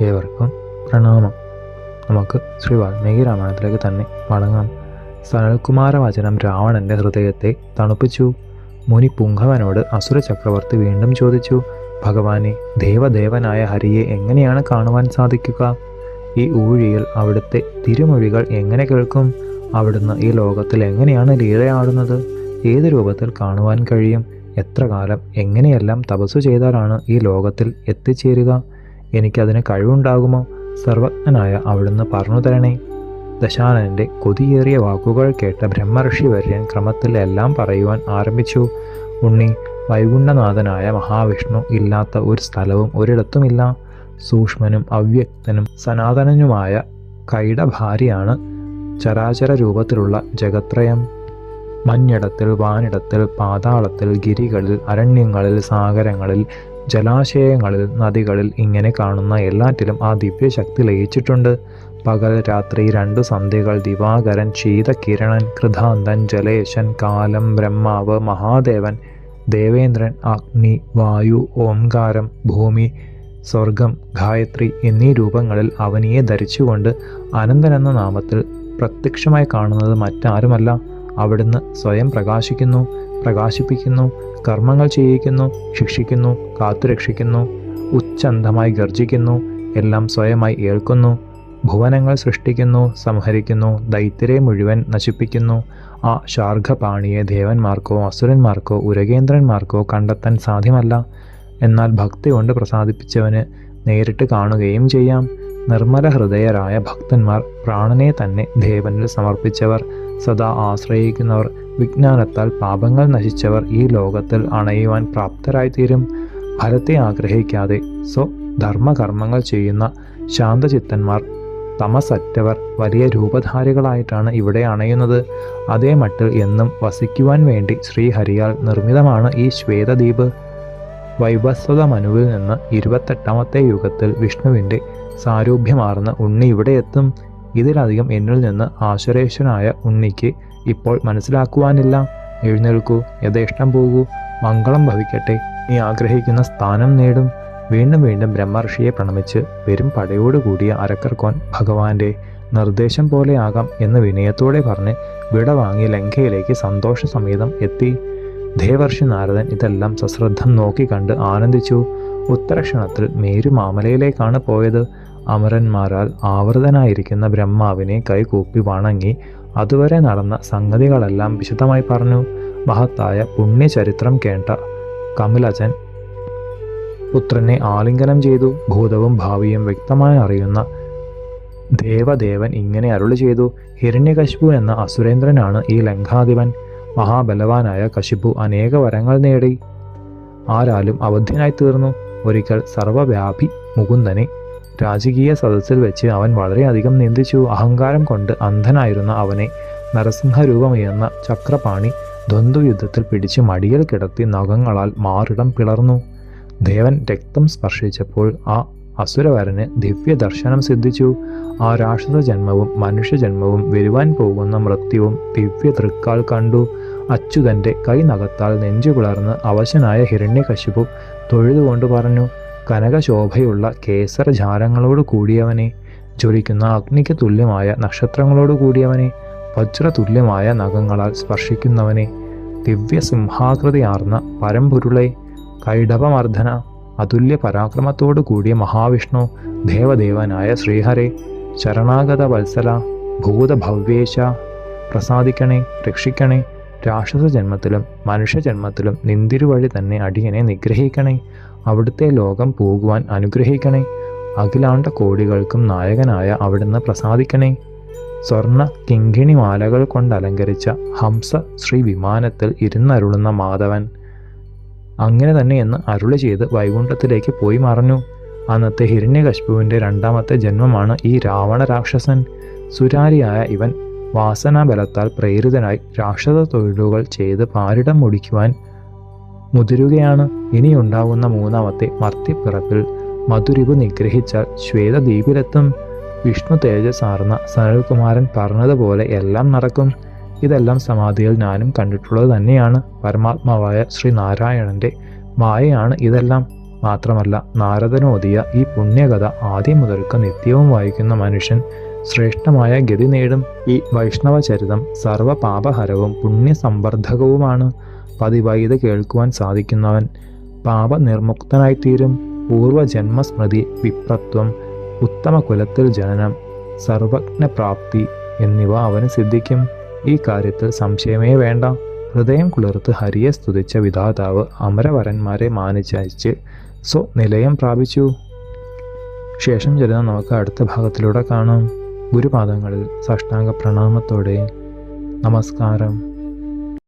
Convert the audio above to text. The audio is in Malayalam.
ഏവർക്കും പ്രണാമം. നമുക്ക് ശ്രീ വാൽമീകി രാമായണത്തിലേക്ക് തന്നെ മടങ്ങാം. സനൽകുമാര വചനം രാവണന്റെ ഹൃദയത്തെ തണുപ്പിച്ചു. മുനി പുങ്കവനോട് അസുര ചക്രവർത്തി വീണ്ടും ചോദിച്ചു, ഭഗവാനെ, ദേവദേവനായ ഹരിയെ എങ്ങനെയാണ് കാണുവാൻ സാധിക്കുക? ഈ ഊഴിയിൽ അവിടുത്തെ തിരുമൊഴികൾ എങ്ങനെ കേൾക്കും? അവിടുന്ന് ഈ ലോകത്തിൽ എങ്ങനെയാണ് ലീലയാടുന്നത്? ഏത് രൂപത്തിൽ കാണുവാൻ കഴിയും? എത്ര കാലം, എങ്ങനെയെല്ലാം തപസ്സു ചെയ്താലാണ് ഈ ലോകത്തിൽ എത്തിച്ചേരുക? എനിക്കതിന് കഴിവുണ്ടാകുമോ? സർവജ്ഞനായ അവിടുന്ന് പറഞ്ഞു തരണേ. ദശാനന്റെ കൊതിയേറിയ വാക്കുകൾ കേട്ട ബ്രഹ്മർഷി വര്യൻ ക്രമത്തിൽ എല്ലാം പറയുവാൻ ആരംഭിച്ചു. ഉണ്ണി, വൈകുണ്ഠനാഥനായ മഹാവിഷ്ണു ഇല്ലാത്ത ഒരു സ്ഥലവും ഒരിടത്തുമില്ല. സൂക്ഷ്മനും അവ്യക്തനും സനാതനനുമായ കൈടഭാരിയാണ് ചരാചര രൂപത്തിലുള്ള ജഗത്രയം. മഞ്ഞിടത്തിൽ, വാനിടത്തിൽ, പാതാളത്തിൽ, ഗിരികളിൽ, അരണ്യങ്ങളിൽ, സാഗരങ്ങളിൽ, ജലാശയങ്ങളിൽ, നദികളിൽ, ഇങ്ങനെ കാണുന്ന എല്ലാറ്റിലും ആ ദിവ്യശക്തി ലയിച്ചിട്ടുണ്ട്. പകൽ രാത്രി, രണ്ടു സന്ധ്യകൾ, ദിവാകരൻ, ശീതകിരണൻ, കൃതാന്തൻ, ജലേശൻ, കാലം, ബ്രഹ്മാവ്, മഹാദേവൻ, ദേവേന്ദ്രൻ, അഗ്നി, വായു, ഓംകാരം, ഭൂമി, സ്വർഗം, ഗായത്രി എന്നീ രൂപങ്ങളിൽ അവനിയെ ധരിച്ചുകൊണ്ട് അനന്തനെന്ന നാമത്തിൽ പ്രത്യക്ഷമായി കാണുന്നത് മറ്റാരുമല്ല, അവിടുന്ന് സ്വയം പ്രകാശിക്കുന്നു, പ്രകാശിപ്പിക്കുന്നു, കർമ്മങ്ങൾ ചെയ്യിക്കുന്നു, ശിക്ഷിക്കുന്നു, കാത്തുരക്ഷിക്കുന്നു, ഉച്ചന്തമായി ഗർജിക്കുന്നു, എല്ലാം സ്വയമായി ഏൽക്കുന്നു, ഭുവനങ്ങൾ സൃഷ്ടിക്കുന്നു, സംഹരിക്കുന്നു, ദൈത്യരെ മുഴുവൻ നശിപ്പിക്കുന്നു. ആ ശാർഘപാണിയെ ദേവന്മാർക്കോ അസുരന്മാർക്കോ ഉരകേന്ദ്രന്മാർക്കോ കണ്ടെത്താൻ സാധ്യമല്ല. എന്നാൽ ഭക്തി കൊണ്ട് പ്രസാദിപ്പിച്ചവന് നേരിട്ട് കാണുകയും ചെയ്യാം. നിർമ്മല ഹൃദയരായ ഭക്തന്മാർ, പ്രാണനെ തന്നെ ദേവനിൽ സമർപ്പിച്ചവർ, സദാ ആശ്രയിക്കുന്നവർ, വിജ്ഞാനത്താൽ പാപങ്ങൾ നശിച്ചവർ ഈ ലോകത്തിൽ അണയുവാൻ പ്രാപ്തരായിത്തീരും. ഫലത്തെ ആഗ്രഹിക്കാതെ സ്വധർമ്മകർമ്മങ്ങൾ ചെയ്യുന്ന ശാന്തചിത്തന്മാർ, തമസറ്റവർ വലിയ രൂപധാരികളായിട്ടാണ് ഇവിടെ അണയുന്നത്. അതേ മട്ടിൽ എന്നും വസിക്കുവാൻ വേണ്ടി ശ്രീഹരിയാൽ നിർമ്മിതമാണ് ഈ ശ്വേതദ്വീപ്. വൈവസ്വത മനുവിൽ നിന്ന് 28ാമത്തെ യുഗത്തിൽ വിഷ്ണുവിൻ്റെ സാരൂപ്യമാർന്ന ഉണ്ണി ഇവിടെ എത്തും. ഇതിലധികം എന്നിൽ നിന്ന് ആശ്വരേശ്വനായ ഉണ്ണിക്ക് ഇപ്പോൾ മനസ്സിലാക്കുവാനില്ല. എഴുന്നേൽക്കൂ, യഥേഷ്ടം പോകൂ, മംഗളം ഭവിക്കട്ടെ. നീ ആഗ്രഹിക്കുന്ന സ്ഥാനം നേടും. വീണ്ടും വീണ്ടും ബ്രഹ്മർഷിയെ പ്രണമിച്ച് വരും പടയോടുകൂടിയ അരക്കർക്കോൻ ഭഗവാന്റെ നിർദ്ദേശം പോലെയാകാം എന്ന് വിനയത്തോടെ പറഞ്ഞ് വിട വാങ്ങി ലങ്കയിലേക്ക് സന്തോഷസമേതം എത്തി. ദേവർഷി നാരദൻ ഇതെല്ലാം സശ്രദ്ധം നോക്കിക്കണ്ട് ആനന്ദിച്ചു. ഉത്തരക്ഷണത്തിൽ മേരുമാമലയിലേക്കാണ് പോയത്. അമരന്മാരാൽ ആവൃതനായിരിക്കുന്ന ബ്രഹ്മാവിനെ കൈകൂപ്പി വണങ്ങി അതുവരെ നടന്ന സംഗതികളെല്ലാം വിശദമായി പറഞ്ഞു. മഹത്തായ പുണ്യചരിത്രം കേട്ട കമലജൻ പുത്രനെ ആലിംഗനം ചെയ്തു. ഭൂതവും ഭാവിയും വ്യക്തമായി അറിയുന്ന ദേവദേവൻ ഇങ്ങനെ അരുളി ചെയ്തു, ഹിരണ്യകശിപു എന്ന അസുരേന്ദ്രനാണ് ഈ ലങ്കാധിപൻ. മഹാബലവാനായ കശിപു അനേക വരങ്ങൾ നേടി ആരാലും അവധ്യനായി തീർന്നു. ഒരിക്കൽ സർവവ്യാപി മുകുന്ദനെ രാജകീയ സദസ്സിൽ വെച്ച് അവൻ വളരെയധികം നിന്ദിച്ചു. അഹങ്കാരം കൊണ്ട് അന്ധനായിരുന്ന അവനെ നരസിംഹരൂപമെന്ന ചക്രപാണി ദ്വന്ദ്വയുദ്ധത്തിൽ പിടിച്ച് മടിയിൽ കിടത്തി നഖങ്ങളാൽ മാറിടം പിളർന്നു. ദേവൻ രക്തം സ്പർശിച്ചപ്പോൾ ആ അസുരവരന് ദിവ്യദർശനം സിദ്ധിച്ചു. ആ രാക്ഷസ ജന്മവും മനുഷ്യജന്മവും വരുവാൻ പോകുന്ന മൃത്യുവും ദിവ്യ ദൃക്കാൽ കണ്ടു. അച്യുതന്റെ കൈനഖത്താൽ നെഞ്ചു പിളർന്ന് അവശനായ ഹിരണ്യകശിപു തൊഴുതുകൊണ്ട് പറഞ്ഞു, കനകശോഭയുള്ള കേസരജാലങ്ങളോട് കൂടിയവനെ, ജ്വലിക്കുന്ന അഗ്നിക്ക് തുല്യമായ നക്ഷത്രങ്ങളോട് കൂടിയവനെ, വജ്രതുല്യമായ നഖങ്ങളാൽ സ്പർശിക്കുന്നവനെ, ദിവ്യസിംഹാകൃതിയാർന്ന പരമ്പൊരുളെ, കൈഡവമർദ്ദന, അതുല്യ പരാക്രമത്തോടു കൂടിയ മഹാവിഷ്ണു, ദേവദേവനായ ശ്രീഹരെ, ശരണാഗത വത്സല, ഭൂതഭവ്യേശ, പ്രസാദിക്കണേ, രക്ഷിക്കണേ. രാക്ഷസ ജന്മത്തിലും മനുഷ്യജന്മത്തിലും നിന്തിരുവഴി തന്നെ അടിയനെ നിഗ്രഹിക്കണേ. അവിടുത്തെ ലോകം പോകുവാൻ അനുഗ്രഹിക്കണേ. അഖിലാണ്ട കോടികൾക്കും നായകനായ അവിടുന്ന് പ്രസാദിക്കണേ. സ്വർണ്ണ കിങ്കിണിമാലകൾ കൊണ്ടലങ്കരിച്ച ഹംസ ശ്രീ വിമാനത്തിൽ ഇരുന്നരുളുന്ന മാധവൻ അങ്ങനെ തന്നെ എന്ന് അരുളി ചെയ്ത് വൈകുണ്ഠത്തിലേക്ക് പോയി മറഞ്ഞു. അന്നത്തെ ഹിരണ്യകശിപുവിൻ്റെ 2ാമത്തെ ജന്മമാണ് ഈ രാവണ രാക്ഷസൻ. സുരാരിയായ ഇവൻ വാസനാബലത്താൽ പ്രേരിതനായി രാക്ഷസ തൊഴിലുകൾ ചെയ്ത് പാരിടം മുടിക്കുവാൻ മുതിരുകയാണ്. ഇനിയുണ്ടാവുന്ന 3ാമത്തെ മർത്യപ്പിറപ്പിൽ മധുരിപു നിഗ്രഹിച്ചാൽ ശ്വേതദ്വീപിലെത്തും. വിഷ്ണു തേജസ്സാർന്ന സനൽകുമാരൻ പറഞ്ഞതുപോലെ എല്ലാം നടക്കും. ഇതെല്ലാം സമാധിയിൽ ഞാനും കണ്ടിട്ടുള്ളത് തന്നെയാണ്. പരമാത്മാവായ ശ്രീനാരായണന്റെ മായയാണ് ഇതെല്ലാം. മാത്രമല്ല നാരദനോദിയ ഈ പുണ്യകഥ ആദ്യം മുതൽക്ക് നിത്യവും വായിക്കുന്ന മനുഷ്യൻ ശ്രേഷ്ഠമായ ഗതി നേടും. ഈ വൈഷ്ണവചരിതം സർവപാപഹരവും പുണ്യസംവർദ്ധകവുമാണ്. പതിവായി ഇത് കേൾക്കുവാൻ സാധിക്കുന്നവൻ പാപനിർമുക്തനായിത്തീരും. പൂർവജന്മസ്മൃതി, വിപ്രത്വം, ഉത്തമ കുലത്തിൽ ജനനം, സർവജ്ഞപ്രാപ്തി എന്നിവ അവന് സിദ്ധിക്കും. ഈ കാര്യത്തിൽ സംശയമേ വേണ്ട. ഹൃദയം കുളിർത്ത് ഹരിയെ സ്തുതിച്ച വിധാതാവ് അമരവരന്മാരെ മാനിച്ചയച്ച് സ്വനിലയം പ്രാപിച്ചു. ശേഷം ചരിതം നമുക്ക് അടുത്ത ഭാഗത്തിലൂടെ കാണാം. ഗുരുപാദങ്ങളിൽ സാഷ്ടാംഗ പ്രണാമത്തോടെ നമസ്കാരം.